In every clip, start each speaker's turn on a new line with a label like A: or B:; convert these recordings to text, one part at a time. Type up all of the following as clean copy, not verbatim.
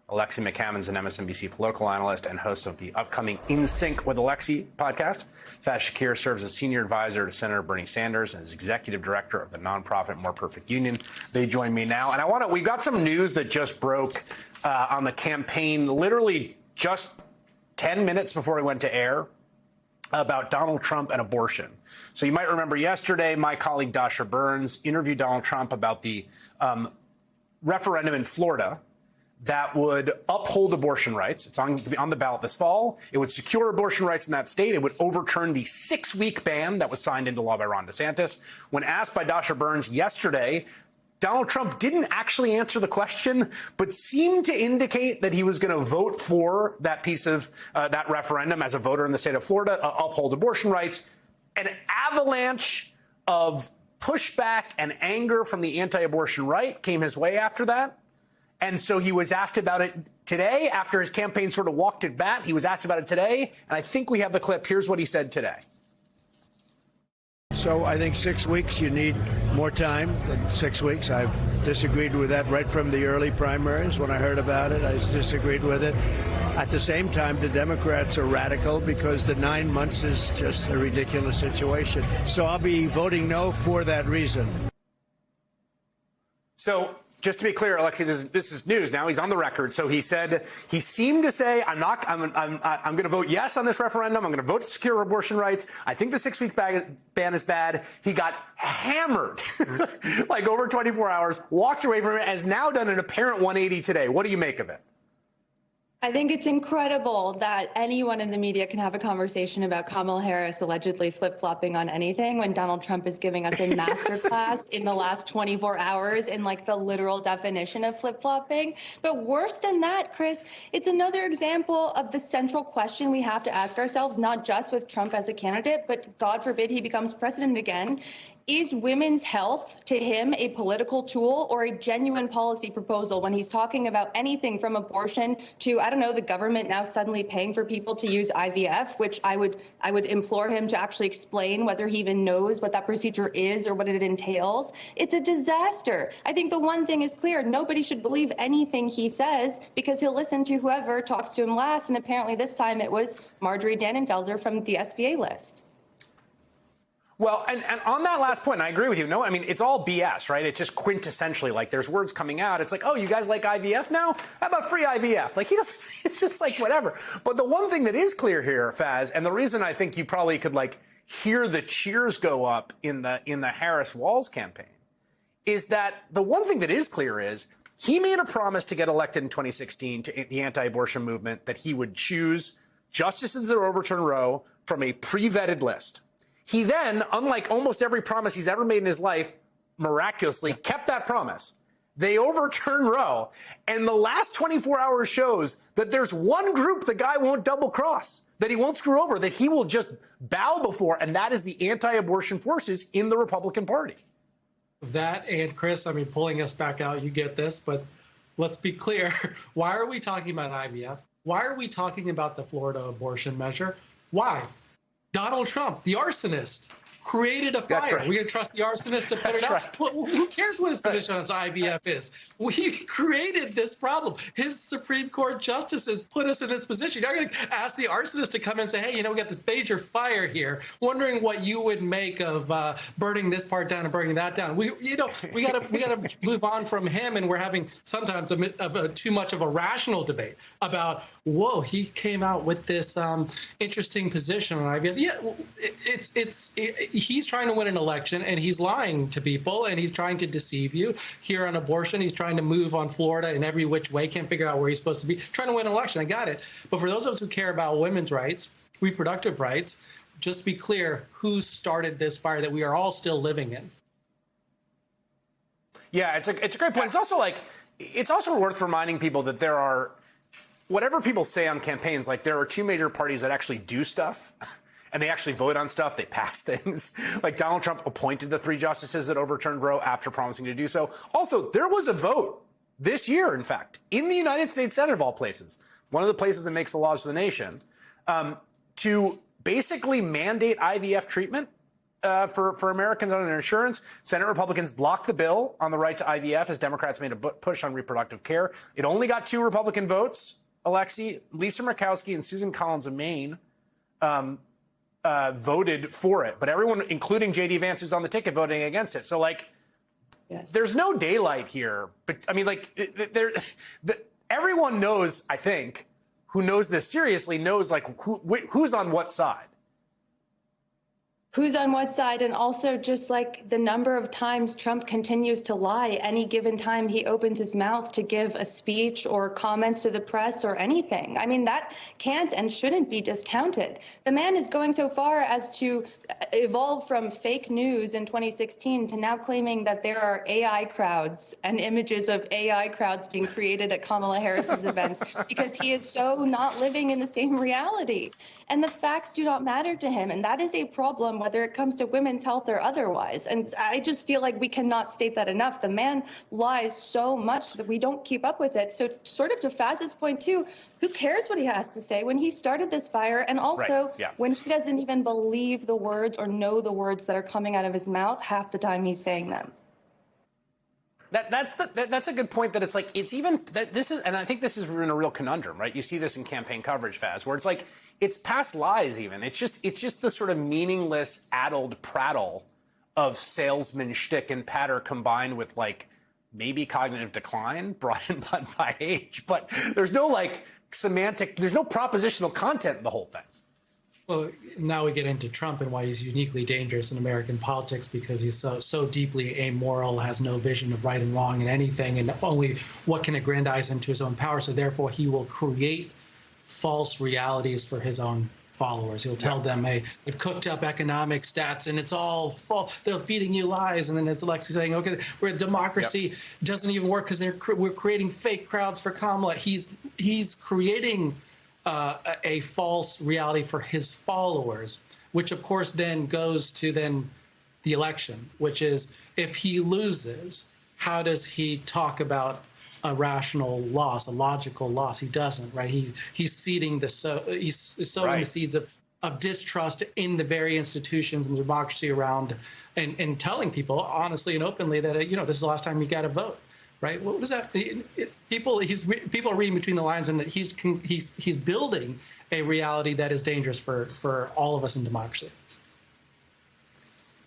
A: Alexi McCammon's an MSNBC political analyst and host of the upcoming In Sync with Alexi podcast. Faz Shakir serves as senior advisor to Senator Bernie Sanders and is executive director of the nonprofit More Perfect Union. They join me now. And we got some news that just broke on the campaign literally just 10 minutes before we went to air about Donald Trump and abortion. So you might remember yesterday, my colleague Dasha Burns interviewed Donald Trump about the referendum in Florida that would uphold abortion rights. It's on the ballot this fall. It would secure abortion rights in that state. It would overturn the 6-week ban that was signed into law by Ron DeSantis. When asked by Dasha Burns yesterday, Donald Trump didn't actually answer the question, but seemed to indicate that he was going to vote for that piece of that referendum as a voter in the state of Florida, uphold abortion rights. An avalanche of pushback and anger from the anti-abortion right came his way after that. And so he was asked about it today after his campaign sort of walked it back. He was asked about it today. And I think we have the clip. Here's what he said today.
B: So I think 6 weeks, you need more time than 6 weeks. I've disagreed with that right from the early primaries. When I heard about it, I disagreed with it. At the same time, the Democrats are radical because the 9 months is just a ridiculous situation. So I'll be voting no for that reason.
A: So just to be clear, Alexi, this is news now. He's on the record. So he said, he seemed to say, I'm going to vote yes on this referendum. I'm going to vote to secure abortion rights. I think the 6-week ban is bad. He got hammered like over 24 hours, walked away from it, has now done an apparent 180 today. What do you make of it?
C: I think it's incredible that anyone in the media can have a conversation about Kamala Harris allegedly flip-flopping on anything when Donald Trump is giving us a masterclass in the last 24 hours in like the literal definition of flip-flopping. But worse than that, Chris, it's another example of the central question we have to ask ourselves, not just with Trump as a candidate, but God forbid he becomes president again. Is women's health to him a political tool or a genuine policy proposal when he's talking about anything from abortion to, I don't know, the government now suddenly paying for people to use IVF, which I would implore him to actually explain whether he even knows what that procedure is or what it entails. It's a disaster. I think the one thing is clear. Nobody should believe anything he says because he'll listen to whoever talks to him last. And apparently this time it was Marjorie Dannenfelser from the SBA list.
A: Well, and on that last point, and I agree with you. No, I mean, it's all BS, right? It's just quintessentially like there's words coming out. It's like, oh, you guys like IVF now? How about free IVF? Like he doesn't, it's just like whatever. But the one thing that is clear here, Faz, and the reason I think you probably could like hear the cheers go up in the Harris-Walz campaign is that the one thing that is clear is he made a promise to get elected in 2016 to the anti-abortion movement that he would choose justices that overturn Roe from a pre-vetted list. He then, unlike almost every promise he's ever made in his life, miraculously kept that promise. They overturned Roe, and the last 24 hours shows that there's one group the guy won't double cross, that he won't screw over, that he will just bow before, and that is the anti-abortion forces in the Republican Party.
D: That, and Chris, I mean, pulling us back out, you get this, but let's be clear. Why are we talking about IVF? Why are we talking about the Florida abortion measure? Why? Donald Trump, the arsonist, created a fire. Right. We're going to trust the arsonist to put it out. Right. Well, who cares what his position on IVF is? We created this problem. His Supreme Court justices put us in this position. You're not going to ask the arsonist to come in and say, hey, you know, we got this major fire here, wondering what you would make of burning this part down and burning that down. We got to move on from him, and we're having sometimes too much of a rational debate about, whoa, he came out with this interesting position on IVF. Yeah, he's trying to win an election, and he's lying to people, and he's trying to deceive you. Here on abortion, he's trying to move on Florida in every which way, can't figure out where he's supposed to be. Trying to win an election, I got it. But for those of us who care about women's rights, reproductive rights, just be clear who started this fire that we are all still living in.
A: Yeah, it's a great point. It's also worth reminding people that there are, whatever people say on campaigns, like there are two major parties that actually do stuff. And they actually vote on stuff. They pass things. Like Donald Trump appointed the 3 justices that overturned Roe after promising to do so. Also, there was a vote this year, in fact, in the United States Senate of all places, one of the places that makes the laws for the nation, to basically mandate IVF treatment for Americans on their insurance. Senate Republicans blocked the bill on the right to IVF as Democrats made a push on reproductive care. It only got 2 Republican votes, Alexi. Lisa Murkowski and Susan Collins of Maine voted for it. But everyone, including J.D. Vance, who's on the ticket, voting against it. So, like, yes, there's no daylight here. But, I mean, like, everyone knows, I think, who knows this seriously, knows, like, who's on what side.
C: Who's on what side, and also just like the number of times Trump continues to lie any given time he opens his mouth to give a speech or comments to the press or anything. I mean, that can't and shouldn't be discounted. The man is going so far as to evolve from fake news in 2016 to now claiming that there are AI crowds and images of AI crowds being created at Kamala Harris's events because he is so not living in the same reality. And the facts do not matter to him. And that is a problem, whether it comes to women's health or otherwise. And I just feel like we cannot state that enough. The man lies so much that we don't keep up with it. So sort of to Faz's point, too, who cares what he has to say when he started this fire? And also when he doesn't even believe the words or know the words that are coming out of his mouth half the time he's saying them.
A: That's a good point. That it's like it's even that this is, and I think this is in a real conundrum, right? You see this in campaign coverage, Faz, where it's like it's past lies. Even it's just the sort of meaningless, addled prattle of salesman shtick and patter combined with like maybe cognitive decline brought in by age, but there's no like semantic, there's no propositional content in the whole thing.
D: Well, now we get into Trump and why he's uniquely dangerous in American politics, because he's so deeply amoral, has no vision of right and wrong in anything, and only what can aggrandize him to his own power. So therefore, he will create false realities for his own followers. He'll tell them, hey, they've cooked up economic stats and it's all false. They're feeding you lies. And then it's Alexi saying, okay, where democracy doesn't even work because we're creating fake crowds for Kamala. He's creating a false reality for his followers, which of course then goes to then the election, which is if he loses, how does he talk about a rational loss, a logical loss? He doesn't, right? He's seeding he's sowing the seeds of distrust in the very institutions and democracy around, and telling people honestly and openly that this is the last time you got to vote. Right? What was that? People are reading between the lines, and that he's building a reality that is dangerous for all of us in democracy.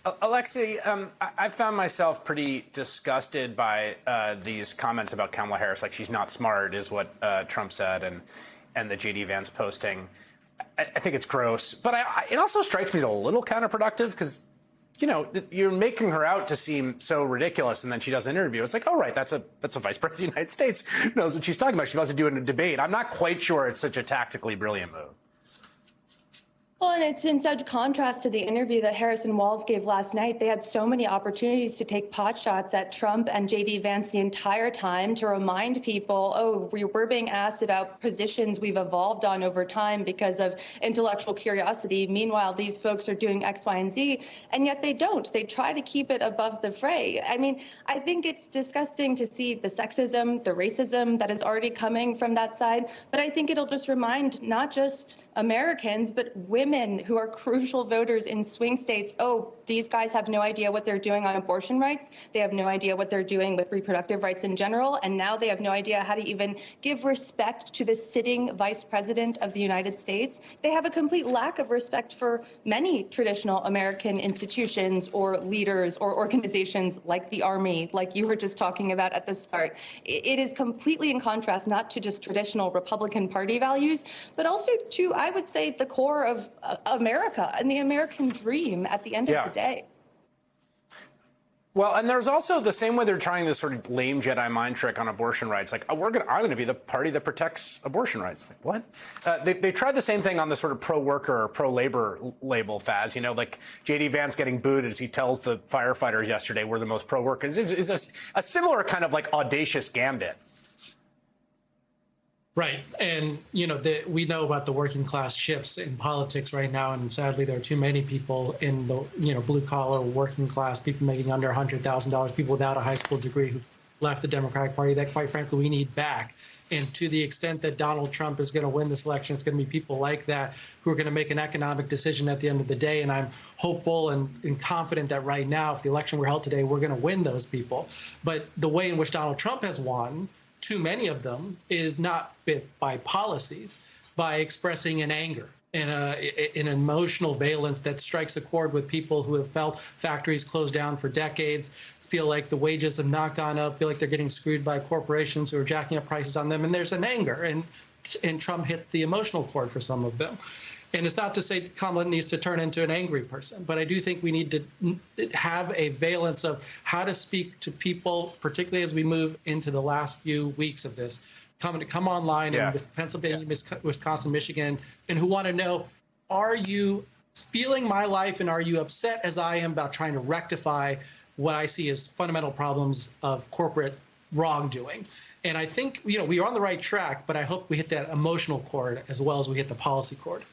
A: Alexi, I found myself pretty disgusted by these comments about Kamala Harris, like she's not smart, is what Trump said, and the J.D. Vance posting. I think it's gross, but it also strikes me as a little counterproductive because, you're making her out to seem so ridiculous, and then she does an interview. It's like, oh, right, that's a vice president of the United States who knows what she's talking about. She wants to do it in a debate. I'm not quite sure it's such a tactically brilliant move.
C: Well, and it's in such contrast to the interview that Harrison Walls gave last night. They had so many opportunities to take potshots at Trump and J.D. Vance the entire time to remind people, oh, we're being asked about positions we've evolved on over time because of intellectual curiosity. Meanwhile, these folks are doing X, Y, and Z, and yet they don't. They try to keep it above the fray. I mean, I think it's disgusting to see the sexism, the racism that is already coming from that side, but I think it'll just remind not just Americans, but women who are crucial voters in swing states, oh, these guys have no idea what they're doing on abortion rights. They have no idea what they're doing with reproductive rights in general. And now they have no idea how to even give respect to the sitting vice president of the United States. They have a complete lack of respect for many traditional American institutions or leaders or organizations like the Army, like you were just talking about at the start. It is completely in contrast, not to just traditional Republican Party values, but also to, I would say, the core of America and the American dream at the end of the day.
A: Well, and there's also the same way they're trying this sort of lame Jedi mind trick on abortion rights. Like, I'm going to be the party that protects abortion rights. Like, what? They tried the same thing on the sort of pro-worker or pro-labor label, Faz. Like J.D. Vance getting booed as he tells the firefighters yesterday we're the most pro-workers. It's a similar kind of like audacious gambit.
D: Right. And, we know about the working class shifts in politics right now. And sadly, there are too many people in the, blue collar working class, people making under $100,000, people without a high school degree who've left the Democratic Party that, quite frankly, we need back. And to the extent that Donald Trump is going to win this election, it's going to be people like that who are going to make an economic decision at the end of the day. And I'm hopeful and confident that right now, if the election were held today, we're going to win those people. But the way in which Donald Trump has won, too many of them, is not by policies, by expressing an anger and an emotional valence that strikes a chord with people who have felt factories closed down for decades, feel like the wages have not gone up, feel like they're getting screwed by corporations who are jacking up prices on them. And there's an anger, and Trump hits the emotional chord for some of them. And it's not to say Kamala needs to turn into an angry person, but I do think we need to have a valence of how to speak to people, particularly as we move into the last few weeks of this, come online in Pennsylvania, Wisconsin, Michigan, and who want to know, are you feeling my life and are you upset as I am about trying to rectify what I see as fundamental problems of corporate wrongdoing? And I think, we are on the right track, but I hope we hit that emotional chord as well as we hit the policy chord.